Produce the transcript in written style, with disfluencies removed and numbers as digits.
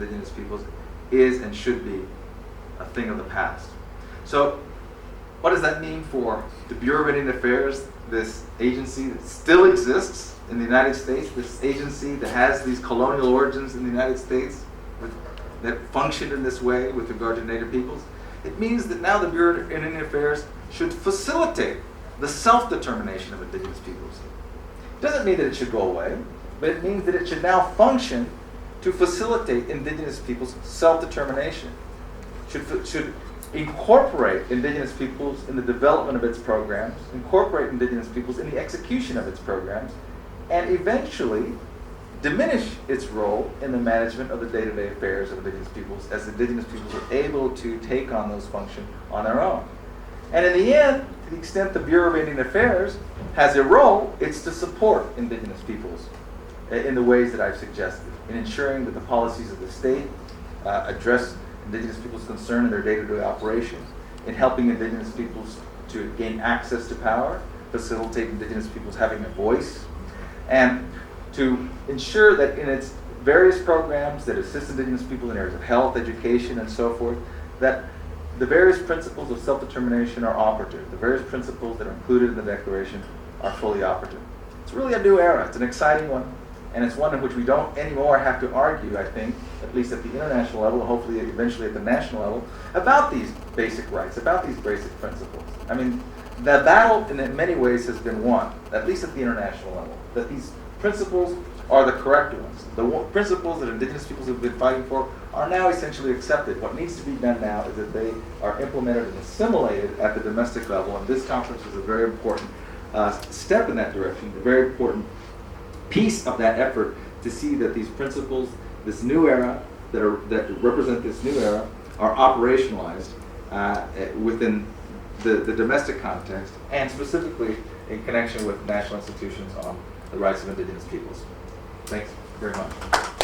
Indigenous peoples is and should be a thing of the past. So what does that mean for the Bureau of Indian Affairs, this agency that still exists in the United States, this agency that has these colonial origins in the United States, that functioned in this way with regard to Native peoples? It means that now the Bureau of Indian Affairs should facilitate the self-determination of Indigenous peoples. It doesn't mean that it should go away, but it means that it should now function to facilitate Indigenous peoples' self-determination. Should incorporate Indigenous peoples in the development of its programs, incorporate Indigenous peoples in the execution of its programs, and eventually diminish its role in the management of the day-to-day affairs of Indigenous peoples as Indigenous peoples are able to take on those functions on their own. And in the end, to the extent the Bureau of Indian Affairs has a role, it's to support Indigenous peoples in the ways that I've suggested, in ensuring that the policies of the state address Indigenous people's concern in their day-to-day operations, in helping Indigenous peoples to gain access to power, facilitate Indigenous peoples having a voice, and to ensure that in its various programs that assist Indigenous people in areas of health, education, and so forth, that the various principles of self-determination are operative. The various principles that are included in the Declaration are fully operative. It's really a new era. It's an exciting one. And it's one in which we don't anymore have to argue, I think, at least at the international level, and hopefully eventually at the national level, about these basic rights, about these basic principles. I mean, the battle in many ways has been won, at least at the international level, that these principles are the correct ones. The principles that Indigenous peoples have been fighting for are now essentially accepted. What needs to be done now is that they are implemented and assimilated at the domestic level, and this conference is a very important step in that direction, a very important piece of that effort to see that these principles, this new era, that represent this new era, are operationalized within the domestic context, and specifically in connection with national institutions on the rights of Indigenous peoples. Thanks very much.